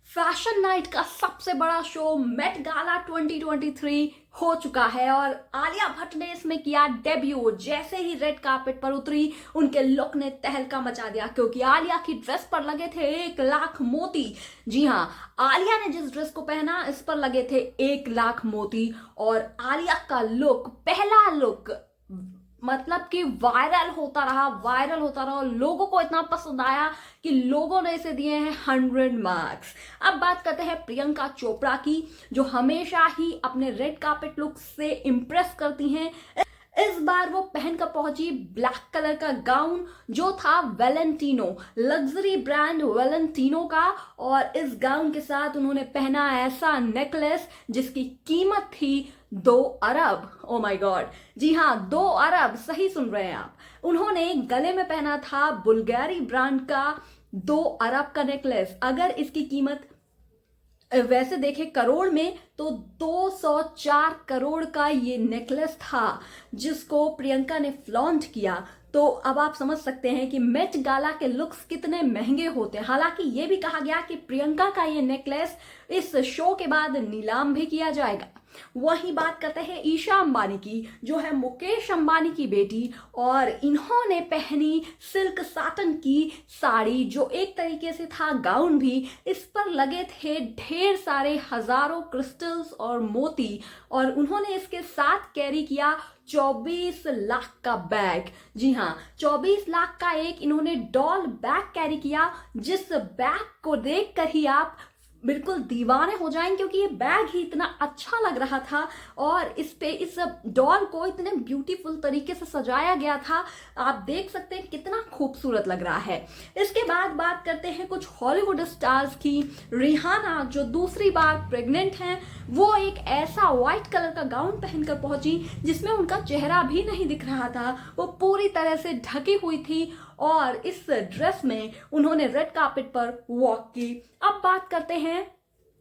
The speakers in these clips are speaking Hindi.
फैशन नाइट का सबसे बड़ा शो मेट गाला 2023 हो चुका है और आलिया भट्ट ने इसमें किया डेब्यू। जैसे ही रेड कार्पेट पर उतरी उनके लुक ने तहलका मचा दिया क्योंकि आलिया की ड्रेस पर लगे थे 1 लाख मोती। जी हाँ, आलिया ने जिस ड्रेस को पहना इस पर लगे थे 1 लाख मोती और आलिया का लुक, पहला लुक मतलब कि वायरल होता रहा और लोगों को इतना पसंद आया कि लोगों ने इसे दिए हैं 100 मार्क्स। अब बात करते हैं प्रियंका चोपड़ा की, जो हमेशा ही अपने रेड कार्पेट लुक से इम्प्रेस करती हैं। इस बार वो पहनकर पहुंची ब्लैक कलर का गाउन जो था वेलेंटिनो, लग्जरी ब्रांड वेलेंटिनो का, और इस गाउन के साथ उन्होंने पहना ऐसा नेकलेस जिसकी कीमत थी 2 अरब। ओ माय गॉड, जी हाँ, 2 अरब, सही सुन रहे हैं आप। उन्होंने गले में पहना था बुल्गारी ब्रांड का 2 अरब का नेकलेस। अगर इसकी कीमत वैसे देखे करोड़ में तो 204 करोड़ का ये नेकलेस था जिसको प्रियंका ने फ्लॉन्ट किया। तो अब आप समझ सकते हैं कि मेट गाला के लुक्स कितने महंगे होते हैं। हालांकि ये भी कहा गया कि प्रियंका का ये नेकलेस इस शो के बाद नीलाम भी किया जाएगा। वही बात करते हैं ईशा अंबानी की, जो है मुकेश अंबानी की बेटी, और इन्होंने पहनी सिल्क साटन की साड़ी जो एक तरीके से था गाउन भी। इस पर लगे थे ढेर सारे हजारों क्रिस्टल्स और मोती और उन्होंने इसके साथ कैरी किया 24 लाख का बैग। जी हाँ, 24 लाख का एक इन्होंने डॉल बैग कैरी किया, जिस बैग को देखकर ही आप बिल्कुल दीवाने हो जाएंगे क्योंकि ये बैग ही इतना अच्छा लग रहा था और इस डॉल को इतने ब्यूटीफुल तरीके से सजाया गया था। आप देख सकते हैं कितना खूबसूरत लग रहा है। इसके बाद बात करते हैं कुछ हॉलीवुड स्टार्स की। रिहाना, जो दूसरी बार प्रेग्नेंट हैं, वो एक ऐसा व्हाइट कलर का गाउन पहनकर पहुंची जिसमें उनका चेहरा भी नहीं दिख रहा था, वो पूरी तरह से ढकी हुई थी और इस ड्रेस में उन्होंने रेड कार्पेट पर वॉक की। अब बात करते हैं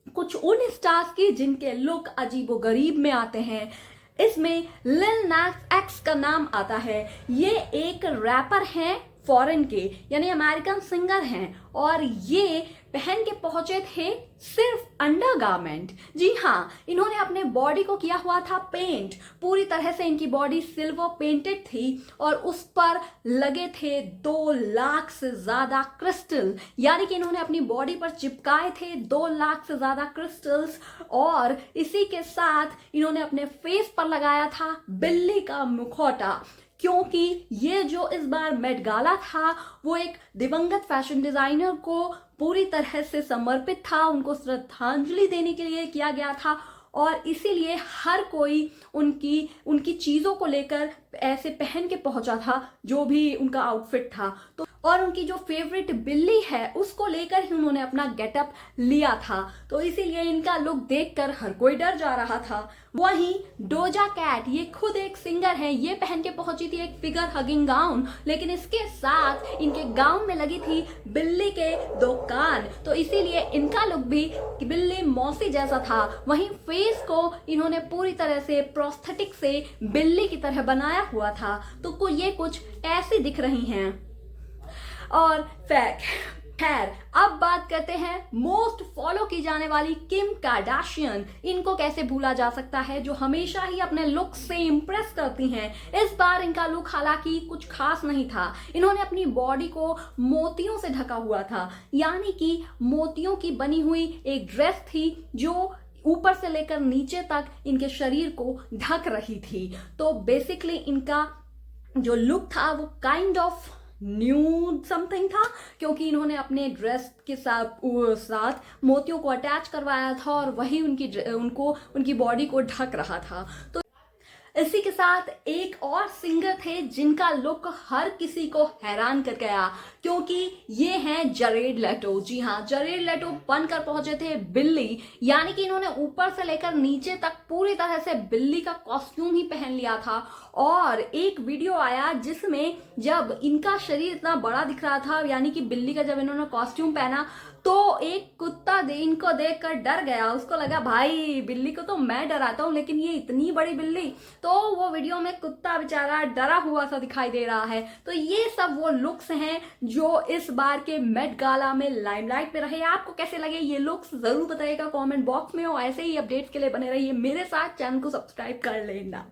कुछ उन स्टार्स की जिनके लुक अजीबोगरीब में आते हैं। इसमें लिल नास एक्स का नाम आता है। ये एक रैपर हैं फॉरेन के, यानी अमेरिकन सिंगर हैं, और ये पहन के पहुंचे थे सिर्फ अंडरगारमेंट। जी हाँ, इन्होंने अपने बॉडी को किया हुआ था पेंट, पूरी तरह से इनकी बॉडी सिल्वर पेंटेड थी और उस पर लगे थे 2 लाख से ज्यादा क्रिस्टल, यानी कि इन्होंने अपनी बॉडी पर चिपकाए थे 2 लाख से ज्यादा क्रिस्टल्स। और इसी के साथ इन्होंने अपने फेस पर लगाया था बिल्ली का मुखौटा, क्योंकि ये जो इस बार मेट गाला था वो एक दिवंगत फैशन डिजाइनर को पूरी तरह से समर्पित था, उनको श्रद्धांजलि देने के लिए किया गया था और इसीलिए हर कोई उनकी चीजों को लेकर ऐसे पहन के पहुंचा था जो भी उनका आउटफिट था। तो और उनकी जो फेवरेट बिल्ली है उसको लेकर ही उन्होंने अपना गेटअप लिया था, तो इसीलिए इनका लुक देखकर हर कोई डर जा रहा था। वहीं डोजा कैट, ये खुद एक सिंगर है, ये पहन के पहुंची थी एक फिगर हगिंग गाउन, लेकिन इसके साथ इनके गाउन में लगी थी बिल्ली के 2 कान, तो इसीलिए इनका लुक भी बिल्ली मौसी जैसा था। वहीं फेस को इन्होंने पूरी तरह से प्रोस्थेटिक से बिल्ली की तरह बनाया हुआ था, तो ये कुछ ऐसी दिख रही हैं। और खैर, अब बात करते हैं मोस्ट फॉलो की जाने वाली किम कार्दाशियन। इनको कैसे भूला जा सकता है, जो हमेशा ही अपने लुक से इम्प्रेस करती हैं। इस बार इनका लुक हालांकि कुछ खास नहीं था। इन्होंने अपनी बॉडी को मोतियों से ढका हुआ था, यानी कि मोतियों की बनी हुई एक ड्रेस थी जो ऊपर से लेकर नीचे तक इनके शरीर को ढक रही थी। तो बेसिकली इनका जो लुक था वो काइंड ऑफ न्यूड समथिंग था, क्योंकि इन्होंने अपने ड्रेस के साथ मोतियों को अटैच करवाया था और वही उनकी बॉडी को ढक रहा था। तो इसी के साथ एक और सिंगर थे जिनका लुक हर किसी को हैरान कर गया, क्योंकि ये हैं जरेड लेटो। जी हाँ, जरेड लेटो बनकर पहुंचे थे बिल्ली, यानी कि इन्होंने ऊपर से लेकर नीचे तक पूरी तरह से बिल्ली का कॉस्ट्यूम ही पहन लिया था। और एक वीडियो आया जिसमें जब इनका शरीर इतना बड़ा दिख रहा था, यानी कि बिल्ली का जब इन्होंने कॉस्ट्यूम पहना, तो एक कुत्ता इनको देखकर डर गया, उसको लगा भाई बिल्ली को तो मैं डराता हूँ लेकिन ये इतनी बड़ी बिल्ली। तो वो वीडियो में कुत्ता बेचारा डरा हुआ सा दिखाई दे रहा है। तो ये सब वो लुक्स हैं जो इस बार के मेट गाला में लाइमलाइट पे रहे। आपको कैसे लगे ये लुक्स जरूर बताइएगा कमेंट बॉक्स में, और ऐसे ही अपडेट्स के लिए बने रहिए मेरे साथ, चैनल को सब्सक्राइब कर लेना।